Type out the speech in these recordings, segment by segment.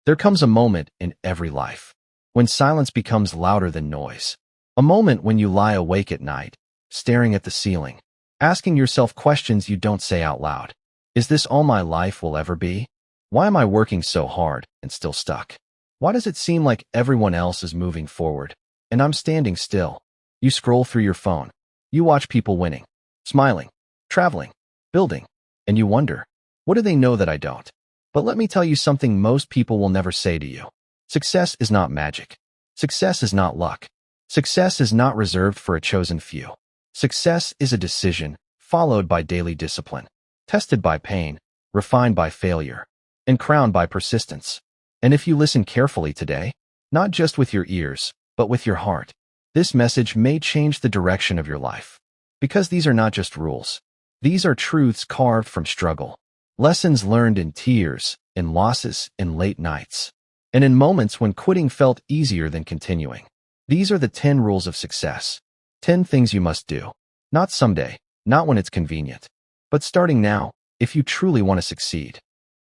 There comes a moment in every life when silence becomes louder than noise. A moment when you lie awake at night, staring at the ceiling, asking yourself questions you don't say out loud. Is this all my life will ever be? Why am I working so hard and still stuck? Why does it seem like everyone else is moving forward and I'm standing still? You scroll through your phone. You watch people winning, smiling, traveling, building, and you wonder, what do they know that I don't? But let me tell you something most people will never say to you. Success is not magic. Success is not luck. Success is not reserved for a chosen few. Success is a decision followed by daily discipline, tested by pain, refined by failure, and crowned by persistence. And if you listen carefully today, not just with your ears, but with your heart, this message may change the direction of your life. Because these are not just rules. These are truths carved from struggle, lessons learned in tears, in losses, in late nights, and in moments when quitting felt easier than continuing. These are the 10 rules of success. 10 things you must do. Not someday, not when it's convenient, but starting now, if you truly want to succeed.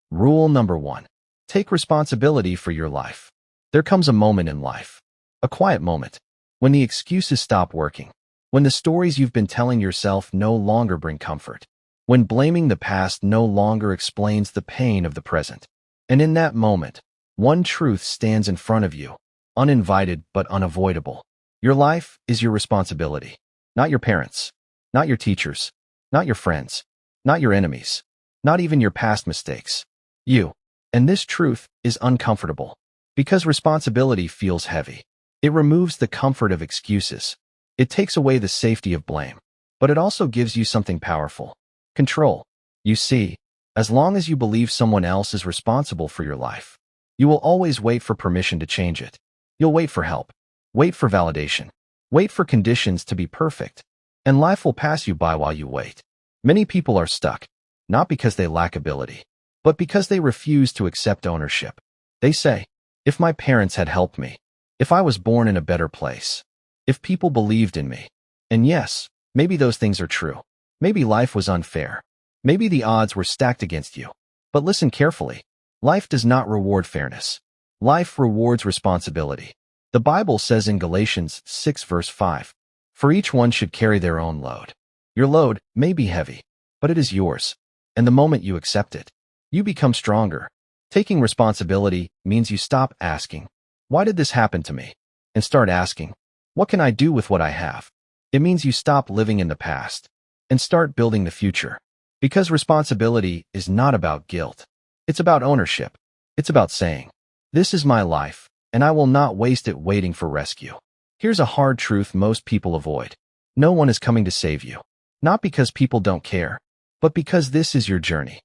Rule number 1. Take responsibility for your life. There comes a moment in life, a quiet moment, when the excuses stop working, when the stories you've been telling yourself no longer bring comfort, when blaming the past no longer explains the pain of the present. And in that moment, one truth stands in front of you, uninvited but unavoidable. Your life is your responsibility, not your parents, not your teachers, not your friends, not your enemies, not even your past mistakes. You. And this truth is uncomfortable because responsibility feels heavy. It removes the comfort of excuses. It takes away the safety of blame, but it also gives you something powerful. Control. You see, as long as you believe someone else is responsible for your life, you will always wait for permission to change it. You'll wait for help, wait for validation, wait for conditions to be perfect, and life will pass you by while you wait. Many people are stuck, not because they lack ability, but because they refuse to accept ownership. They say, if my parents had helped me, if I was born in a better place, if people believed in me. And yes, maybe those things are true. Maybe life was unfair. Maybe the odds were stacked against you. But listen carefully. Life does not reward fairness. Life rewards responsibility. The Bible says in Galatians 6 verse 5, for each one should carry their own load. Your load may be heavy, but it is yours. And the moment you accept it, you become stronger. Taking responsibility means you stop asking, why did this happen to me? And start asking, what can I do with what I have? It means you stop living in the past and start building the future. Because responsibility is not about guilt. It's about ownership. It's about saying, this is my life, and I will not waste it waiting for rescue. Here's a hard truth most people avoid. No one is coming to save you. Not because people don't care, but because this is your journey.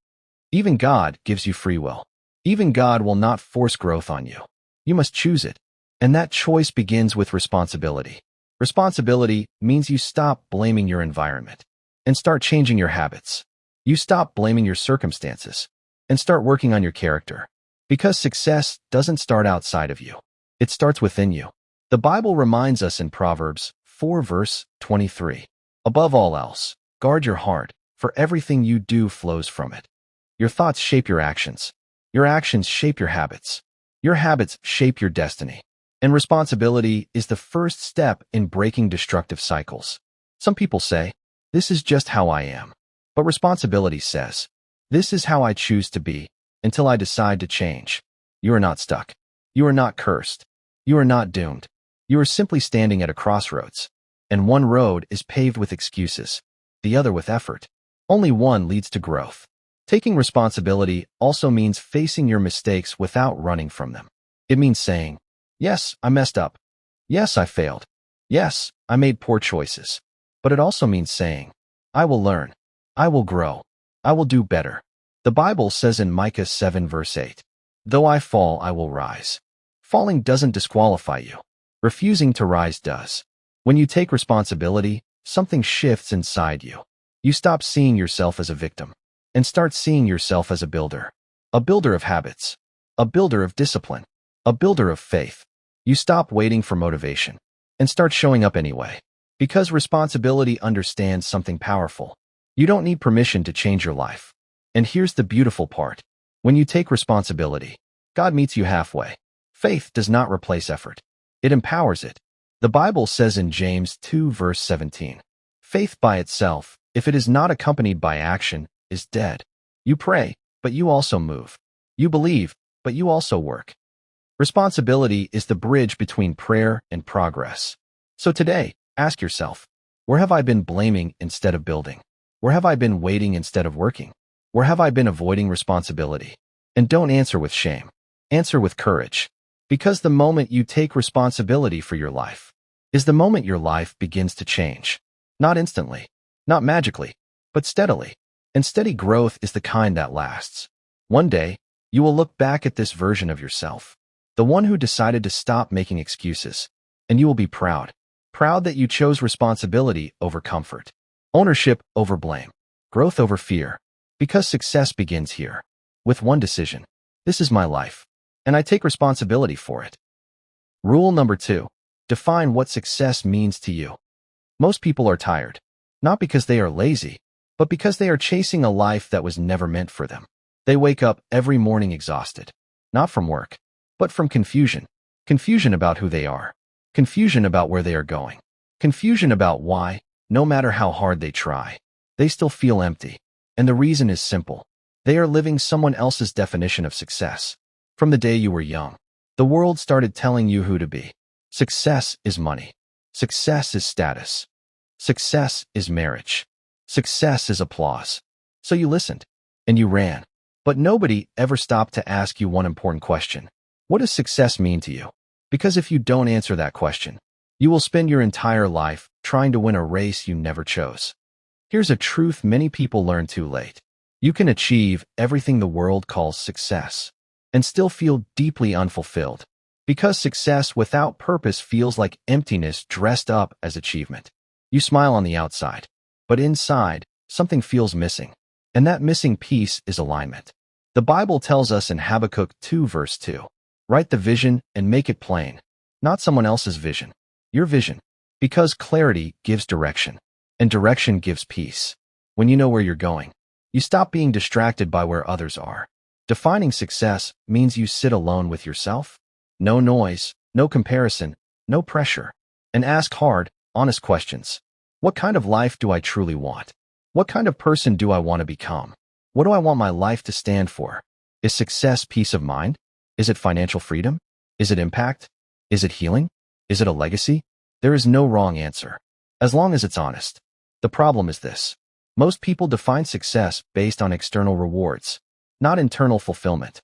Even God gives you free will. Even God will not force growth on you. You must choose it. And that choice begins with responsibility. Responsibility means you stop blaming your environment and start changing your habits. You stop blaming your circumstances and start working on your character. Because success doesn't start outside of you. It starts within you. The Bible reminds us in Proverbs 4 verse 23, above all else, guard your heart, for everything you do flows from it. Your thoughts shape your actions. Your actions shape your habits. Your habits shape your destiny. And responsibility is the first step in breaking destructive cycles. Some people say, this is just how I am. But responsibility says, this is how I choose to be until I decide to change. You are not stuck. You are not cursed. You are not doomed. You are simply standing at a crossroads. And one road is paved with excuses, the other with effort. Only one leads to growth. Taking responsibility also means facing your mistakes without running from them. It means saying, yes, I messed up. Yes, I failed. Yes, I made poor choices. But it also means saying, I will learn. I will grow. I will do better. The Bible says in Micah 7 verse 8, though I fall, I will rise. Falling doesn't disqualify you. Refusing to rise does. When you take responsibility, something shifts inside you. You stop seeing yourself as a victim and start seeing yourself as a builder of habits, a builder of discipline, a builder of faith. You stop waiting for motivation and start showing up anyway. Because responsibility understands something powerful. You don't need permission to change your life. And here's the beautiful part. When you take responsibility, God meets you halfway. Faith does not replace effort. It empowers it. The Bible says in James 2 verse 17, faith by itself, if it is not accompanied by action, is dead. You pray, but you also move. You believe, but you also work. Responsibility is the bridge between prayer and progress. So today, ask yourself, where have I been blaming instead of building? Where have I been waiting instead of working? Where have I been avoiding responsibility? And don't answer with shame. Answer with courage. Because the moment you take responsibility for your life is the moment your life begins to change. Not instantly, not magically, but steadily. And steady growth is the kind that lasts. One day, you will look back at this version of yourself, the one who decided to stop making excuses, and you will be proud. Proud that you chose responsibility over comfort, ownership over blame, growth over fear. Because success begins here, with one decision. This is my life, and I take responsibility for it. Rule number 2. Define what success means to you. Most people are tired, not because they are lazy, but because they are chasing a life that was never meant for them. They wake up every morning exhausted, not from work, but from confusion. Confusion about who they are, confusion about where they are going, confusion about why, no matter how hard they try, they still feel empty. And the reason is simple. They are living someone else's definition of success. From the day you were young, the world started telling you who to be. Success is money. Success is status. Success is marriage. Success is applause. So you listened, and you ran. But nobody ever stopped to ask you one important question. What does success mean to you? Because if you don't answer that question, you will spend your entire life trying to win a race you never chose. Here's a truth many people learn too late. You can achieve everything the world calls success and still feel deeply unfulfilled, because success without purpose feels like emptiness dressed up as achievement. You smile on the outside, but inside, something feels missing, and that missing piece is alignment. The Bible tells us in Habakkuk 2 verse 2, write the vision and make it plain, not someone else's vision, your vision, because clarity gives direction, and direction gives peace. When you know where you're going, you stop being distracted by where others are. Defining success means you sit alone with yourself. No noise, no comparison, no pressure. And ask hard, honest questions. What kind of life do I truly want? What kind of person do I want to become? What do I want my life to stand for? Is success peace of mind? Is it financial freedom? Is it impact? Is it healing? Is it a legacy? There is no wrong answer, as long as it's honest. The problem is this. Most people define success based on external rewards, not internal fulfillment.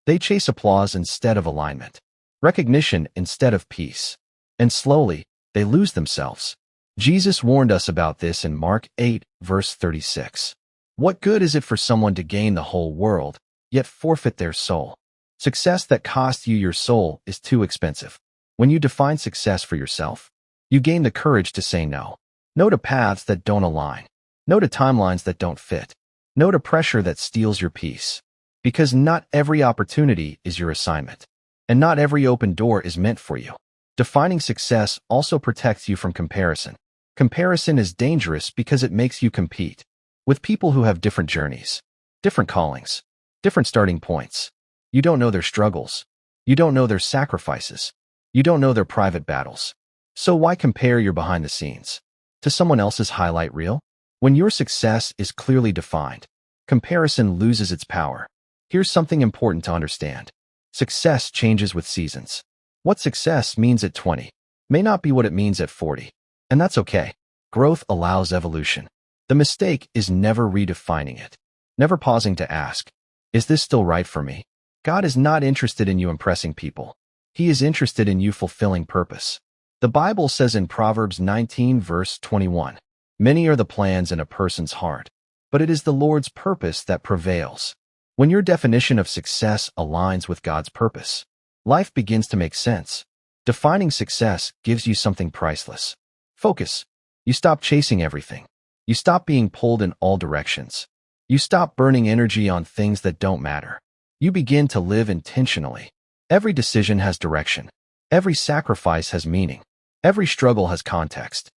They chase applause instead of alignment, recognition instead of peace. And slowly, they lose themselves. Jesus warned us about this in Mark 8, verse 36. What good is it for someone to gain the whole world, yet forfeit their soul? Success that costs you your soul is too expensive. When you define success for yourself, you gain the courage to say no. No to paths that don't align. No to timelines that don't fit. No to pressure that steals your peace. Because not every opportunity is your assignment. And not every open door is meant for you. Defining success also protects you from comparison. Comparison is dangerous because it makes you compete with people who have different journeys, different callings, different starting points. You don't know their struggles. You don't know their sacrifices. You don't know their private battles. So why compare your behind the scenes to someone else's highlight reel? When your success is clearly defined, comparison loses its power. Here's something important to understand. Success changes with seasons. What success means at 20 may not be what it means at 40. And that's okay. Growth allows evolution. The mistake is never redefining it. Never pausing to ask, is this still right for me? God is not interested in you impressing people. He is interested in you fulfilling purpose. The Bible says in Proverbs 19 verse 21, many are the plans in a person's heart, but it is the Lord's purpose that prevails. When your definition of success aligns with God's purpose, life begins to make sense. Defining success gives you something priceless. Focus. You stop chasing everything. You stop being pulled in all directions. You stop burning energy on things that don't matter. You begin to live intentionally. Every decision has direction. Every sacrifice has meaning. Every struggle has context.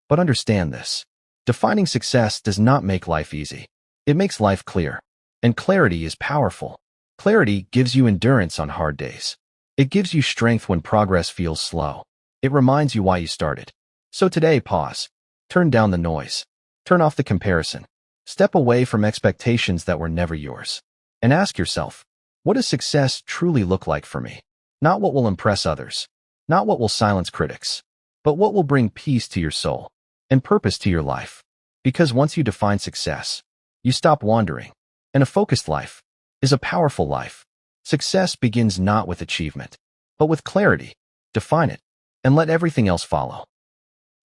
But understand this. Defining success does not make life easy. It makes life clear. And clarity is powerful. Clarity gives you endurance on hard days. It gives you strength when progress feels slow. It reminds you why you started. So today, pause. Turn down the noise. Turn off the comparison. Step away from expectations that were never yours. And ask yourself, what does success truly look like for me? Not what will impress others. Not what will silence critics. But what will bring peace to your soul and purpose to your life. Because once you define success, you stop wandering. And a focused life is a powerful life. Success begins not with achievement, but with clarity. Define it, and let everything else follow.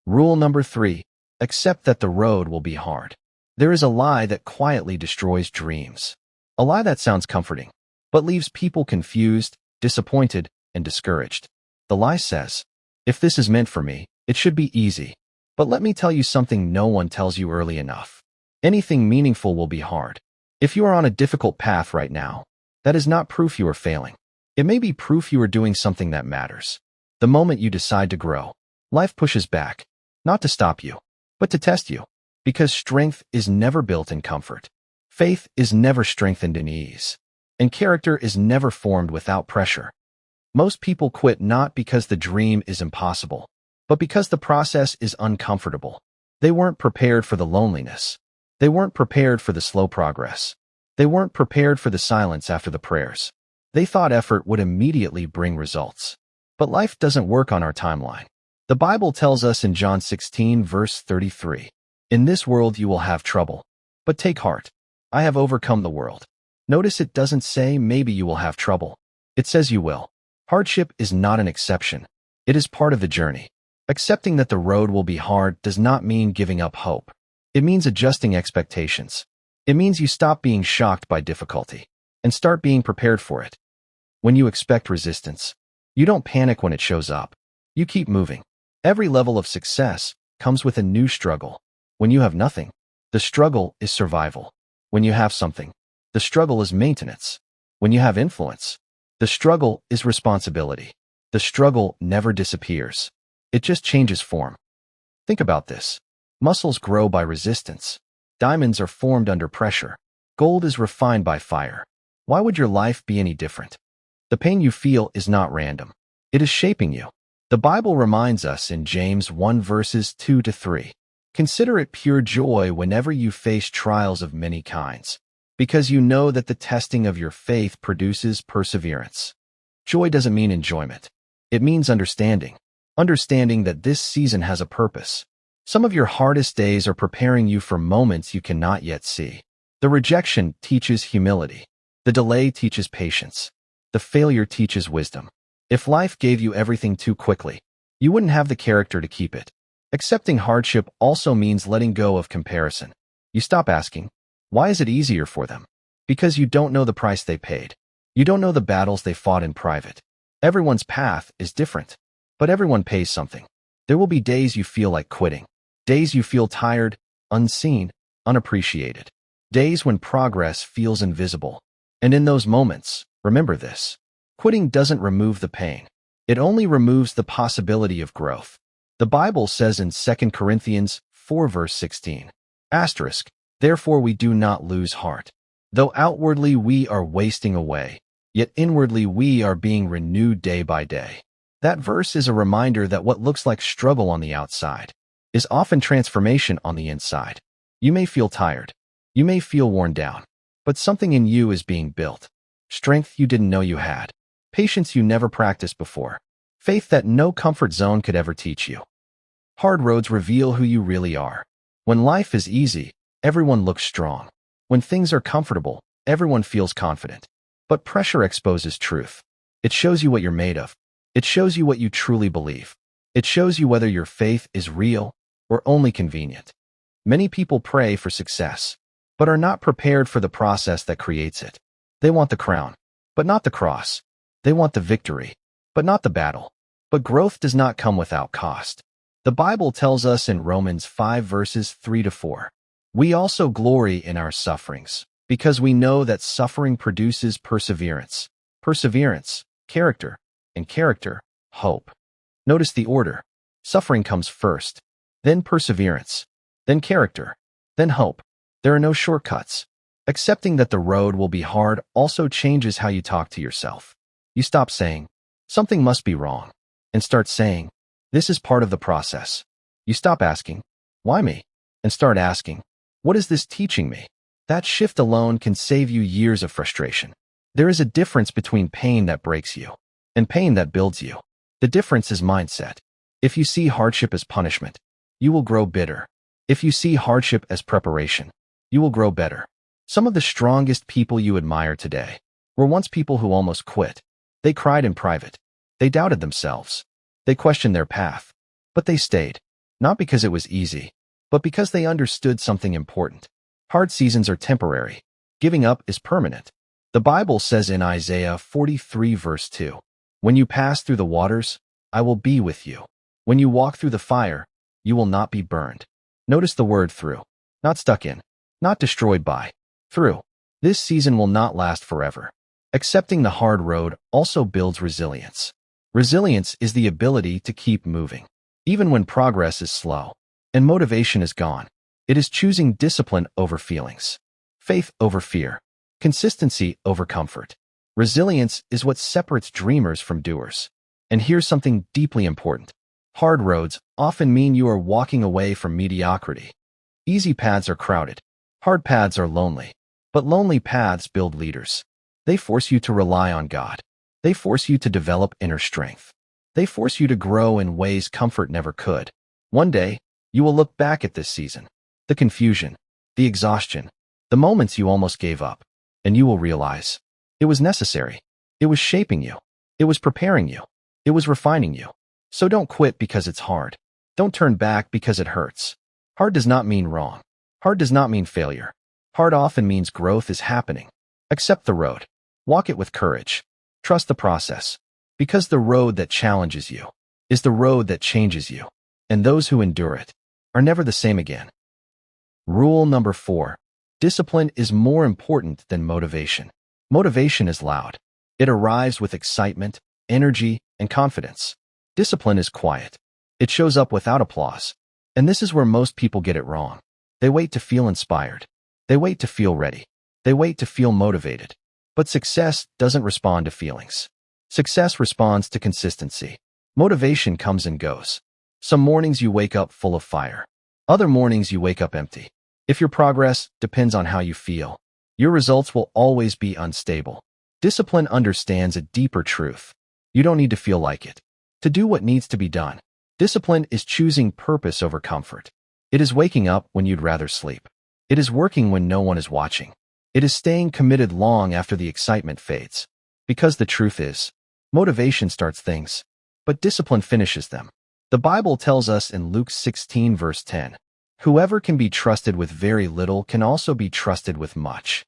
Rule number 3, accept that the road will be hard. There is a lie that quietly destroys dreams. A lie that sounds comforting, but leaves people confused, disappointed, and discouraged. The lie says, if this is meant for me, it should be easy. But let me tell you something no one tells you early enough. Anything meaningful will be hard. If you are on a difficult path right now, that is not proof you are failing. It may be proof you are doing something that matters. The moment you decide to grow, life pushes back, not to stop you, but to test you. Because strength is never built in comfort. Faith is never strengthened in ease. And character is never formed without pressure. Most people quit not because the dream is impossible, but because the process is uncomfortable. They weren't prepared for the loneliness. They weren't prepared for the slow progress. They weren't prepared for the silence after the prayers. They thought effort would immediately bring results. But life doesn't work on our timeline. The Bible tells us in John 16, verse 33, in this world you will have trouble, but take heart. I have overcome the world. Notice it doesn't say maybe you will have trouble. It says you will. Hardship is not an exception. It is part of the journey. Accepting that the road will be hard does not mean giving up hope. It means adjusting expectations. It means you stop being shocked by difficulty and start being prepared for it. When you expect resistance, you don't panic when it shows up. You keep moving. Every level of success comes with a new struggle. When you have nothing, the struggle is survival. When you have something, the struggle is maintenance. When you have influence, the struggle is responsibility. The struggle never disappears. It just changes form. Think about this. Muscles grow by resistance. Diamonds are formed under pressure. Gold is refined by fire. Why would your life be any different? The pain you feel is not random. It is shaping you. The Bible reminds us in James 1 verses 2-3. Consider it pure joy whenever you face trials of many kinds, because you know that the testing of your faith produces perseverance. Joy doesn't mean enjoyment. It means understanding. Understanding that this season has a purpose. Some of your hardest days are preparing you for moments you cannot yet see. The rejection teaches humility. The delay teaches patience. The failure teaches wisdom. If life gave you everything too quickly, you wouldn't have the character to keep it. Accepting hardship also means letting go of comparison. You stop asking, why is it easier for them? Because you don't know the price they paid. You don't know the battles they fought in private. Everyone's path is different, but everyone pays something. There will be days you feel like quitting. Days you feel tired, unseen, unappreciated. Days when progress feels invisible. And in those moments, remember this. Quitting doesn't remove the pain. It only removes the possibility of growth. The Bible says in 2 Corinthians 4 verse 16, asterisk, therefore we do not lose heart. Though outwardly we are wasting away, yet inwardly we are being renewed day by day. That verse is a reminder that what looks like struggle on the outside is often transformation on the inside. You may feel tired. You may feel worn down. But something in you is being built. Strength you didn't know you had. Patience you never practiced before. Faith that no comfort zone could ever teach you. Hard roads reveal who you really are. When life is easy, everyone looks strong. When things are comfortable, everyone feels confident. But pressure exposes truth. It shows you what you're made of. It shows you what you truly believe. It shows you whether your faith is real or only convenient. Many people pray for success, but are not prepared for the process that creates it. They want the crown, but not the cross. They want the victory, but not the battle. But growth does not come without cost. The Bible tells us in Romans 5 verses 3-4, we also glory in our sufferings, because we know that suffering produces perseverance. Perseverance, character, and character, hope. Notice the order. Suffering comes first, then perseverance, then character, then hope. There are no shortcuts. Accepting that the road will be hard also changes how you talk to yourself. You stop saying, "Something must be wrong," and start saying, "This is part of the process." You stop asking, "Why me?" and start asking, "What is this teaching me?" That shift alone can save you years of frustration. There is a difference between pain that breaks you and pain that builds you. The difference is mindset. If you see hardship as punishment, you will grow bitter. If you see hardship as preparation, you will grow better. Some of the strongest people you admire today were once people who almost quit. They cried in private. They doubted themselves. They questioned their path. But they stayed, not because it was easy, but because they understood something important. Hard seasons are temporary. Giving up is permanent. The Bible says in Isaiah 43 verse 2, "When you pass through the waters, I will be with you. When you walk through the fire, you will not be burned." Notice the word through. Not stuck in, not destroyed by. Through. This season will not last forever. Accepting the hard road also builds resilience. Resilience is the ability to keep moving, even when progress is slow and motivation is gone. It is choosing discipline over feelings, faith over fear, consistency over comfort. Resilience is what separates dreamers from doers. And here's something deeply important. Hard roads often mean you are walking away from mediocrity. Easy paths are crowded. Hard paths are lonely. But lonely paths build leaders. They force you to rely on God. They force you to develop inner strength. They force you to grow in ways comfort never could. One day, you will look back at this season, the confusion, the exhaustion, the moments you almost gave up, and you will realize it was necessary. It was shaping you. It was preparing you. It was refining you. So don't quit because it's hard. Don't turn back because it hurts. Hard does not mean wrong. Hard does not mean failure. Hard often means growth is happening. Accept the road. Walk it with courage. Trust the process. Because the road that challenges you is the road that changes you. And those who endure it are never the same again. Rule number 4. Discipline is more important than motivation. Motivation is loud. It arrives with excitement, energy, and confidence. Discipline is quiet. It shows up without applause. And this is where most people get it wrong. They wait to feel inspired. They wait to feel ready. They wait to feel motivated. But success doesn't respond to feelings. Success responds to consistency. Motivation comes and goes. Some mornings you wake up full of fire. Other mornings you wake up empty. If your progress depends on how you feel, your results will always be unstable. Discipline understands a deeper truth. You don't need to feel like it to do what needs to be done. Discipline is choosing purpose over comfort. It is waking up when you'd rather sleep. It is working when no one is watching. It is staying committed long after the excitement fades. Because the truth is, motivation starts things, but discipline finishes them. The Bible tells us in Luke 16 verse 10, "Whoever can be trusted with very little can also be trusted with much."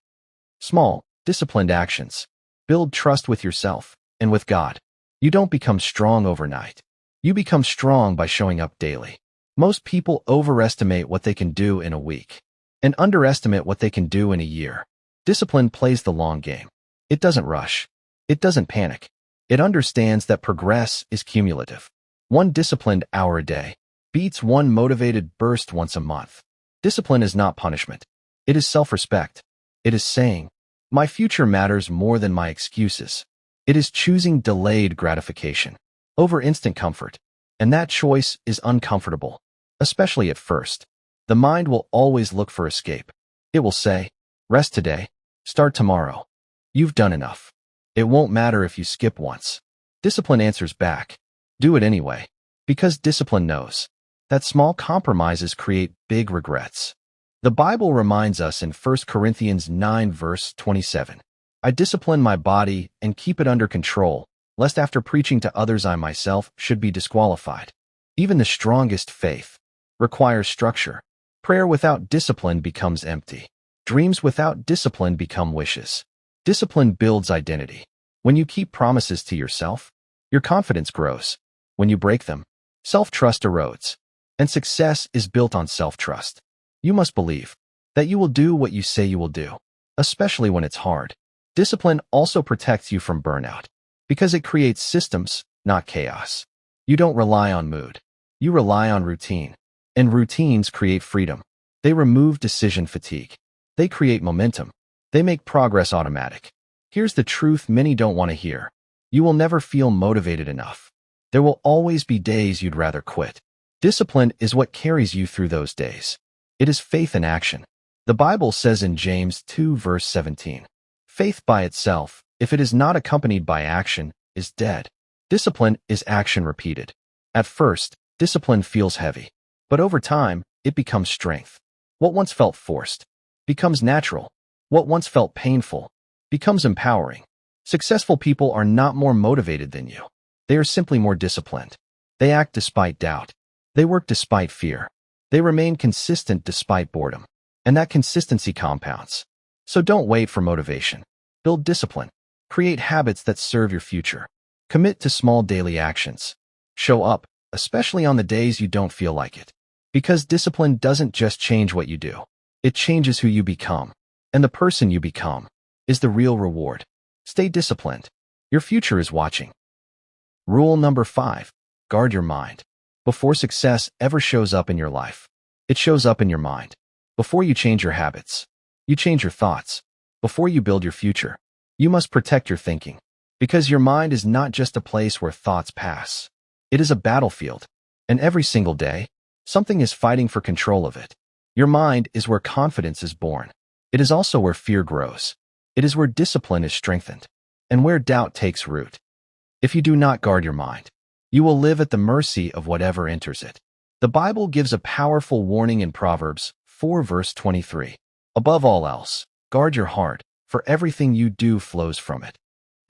Small, disciplined actions build trust with yourself and with God. You don't become strong overnight. You become strong by showing up daily. Most people overestimate what they can do in a week and underestimate what they can do in a year. Discipline plays the long game. It doesn't rush. It doesn't panic. It understands that progress is cumulative. One disciplined hour a day beats one motivated burst once a month. Discipline is not punishment. It is self-respect. It is saying, "My future matters more than my excuses." It is choosing delayed gratification over instant comfort. And that choice is uncomfortable, especially at first. The mind will always look for escape. It will say, "Rest today. Start tomorrow. You've done enough." It won't matter if you skip once. Discipline answers back, "Do it anyway." Because discipline knows that small compromises create big regrets. The Bible reminds us in 1 Corinthians 9 verse 27, "I discipline my body and keep it under control, lest after preaching to others I myself should be disqualified." Even the strongest faith requires structure. Prayer without discipline becomes empty. Dreams without discipline become wishes. Discipline builds identity. When you keep promises to yourself, your confidence grows. When you break them, self-trust erodes. And success is built on self-trust. You must believe that you will do what you say you will do, especially when it's hard. Discipline also protects you from burnout because it creates systems, not chaos. You don't rely on mood. You rely on routine. And routines create freedom. They remove decision fatigue. They create momentum. They make progress automatic. Here's the truth many don't want to hear. You will never feel motivated enough. There will always be days you'd rather quit. Discipline is what carries you through those days. It is faith in action. The Bible says in James 2 verse 17, "Faith by itself, if it is not accompanied by action, is dead." Discipline is action repeated. At first, discipline feels heavy, but over time, it becomes strength. What once felt forced becomes natural. What once felt painful becomes empowering. Successful people are not more motivated than you. They are simply more disciplined. They act despite doubt. They work despite fear. They remain consistent despite boredom. And that consistency compounds. So don't wait for motivation. Build discipline. Create habits that serve your future. Commit to small daily actions. Show up, especially on the days you don't feel like it. Because discipline doesn't just change what you do. It changes who you become. And the person you become is the real reward. Stay disciplined. Your future is watching. Rule number 5. Guard your mind. Before success ever shows up in your life, it shows up in your mind. Before you change your habits, you change your thoughts. Before you build your future, you must protect your thinking. Because your mind is not just a place where thoughts pass. It is a battlefield. And every single day, something is fighting for control of it. Your mind is where confidence is born. It is also where fear grows. It is where discipline is strengthened. And where doubt takes root. If you do not guard your mind, you will live at the mercy of whatever enters it. The Bible gives a powerful warning in Proverbs 4 verse 23. Above all else, guard your heart, for everything you do flows from it.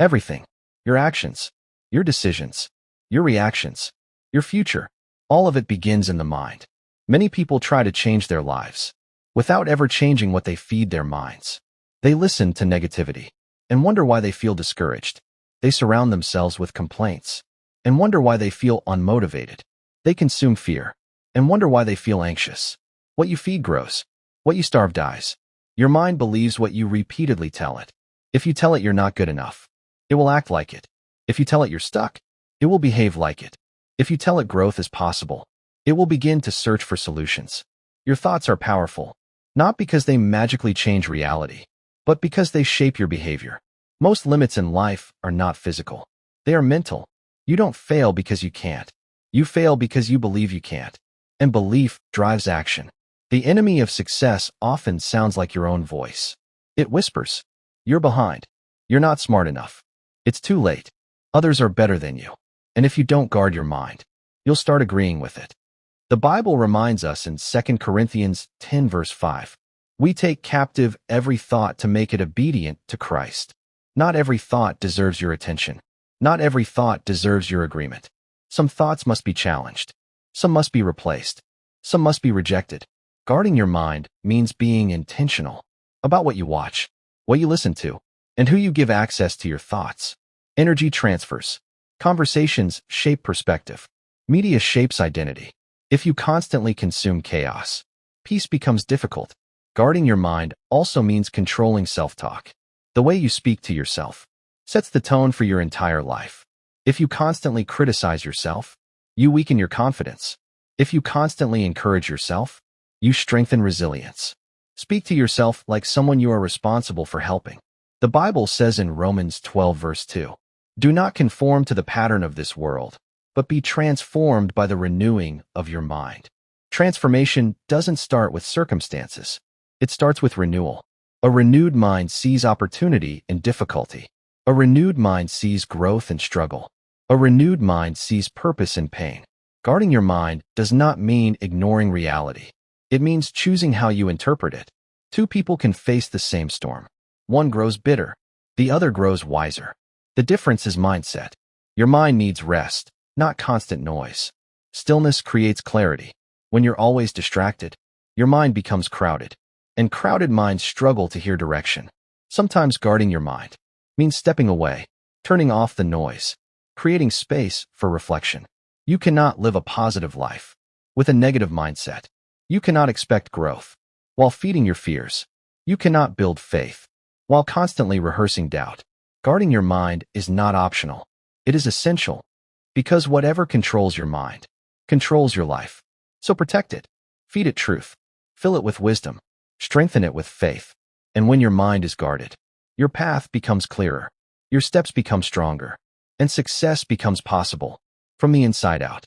Everything. Your actions, your decisions, your reactions, your future, all of it begins in the mind. Many people try to change their lives without ever changing what they feed their minds. They listen to negativity and wonder why they feel discouraged. They surround themselves with complaints and wonder why they feel unmotivated. They consume fear and wonder why they feel anxious. What you feed grows. What you starve dies. Your mind believes what you repeatedly tell it. If you tell it you're not good enough, it will act like it. If you tell it you're stuck, it will behave like it. If you tell it growth is possible, it will begin to search for solutions. Your thoughts are powerful, not because they magically change reality, but because they shape your behavior. Most limits in life are not physical. They are mental. You don't fail because you can't. You fail because you believe you can't. And belief drives action. The enemy of success often sounds like your own voice. It whispers, "You're behind. You're not smart enough. It's too late. Others are better than you." And if you don't guard your mind, you'll start agreeing with it. The Bible reminds us in 2 Corinthians 10 verse 5, "We take captive every thought to make it obedient to Christ." Not every thought deserves your attention. Not every thought deserves your agreement. Some thoughts must be challenged. Some must be replaced. Some must be rejected. Guarding your mind means being intentional about what you watch, what you listen to, and who you give access to your thoughts. Energy transfers. Conversations shape perspective. Media shapes identity. If you constantly consume chaos, peace becomes difficult. Guarding your mind also means controlling self-talk. The way you speak to yourself sets the tone for your entire life. If you constantly criticize yourself, you weaken your confidence. If you constantly encourage yourself, you strengthen resilience. Speak to yourself like someone you are responsible for helping. The Bible says in Romans 12 verse 2, "Do not conform to the pattern of this world, but be transformed by the renewing of your mind." Transformation doesn't start with circumstances. It starts with renewal. A renewed mind sees opportunity in difficulty. A renewed mind sees growth in struggle. A renewed mind sees purpose in pain. Guarding your mind does not mean ignoring reality. It means choosing how you interpret it. Two people can face the same storm. One grows bitter. The other grows wiser. The difference is mindset. Your mind needs rest, not constant noise. Stillness creates clarity. When you're always distracted, your mind becomes crowded. And crowded minds struggle to hear direction. Sometimes guarding your mind means stepping away, turning off the noise, creating space for reflection. You cannot live a positive life with a negative mindset. You cannot expect growth while feeding your fears. You cannot build faith while constantly rehearsing doubt. Guarding your mind is not optional. It is essential because whatever controls your mind controls your life. So protect it. Feed it truth. Fill it with wisdom. Strengthen it with faith. And when your mind is guarded, your path becomes clearer, your steps become stronger, and success becomes possible from the inside out.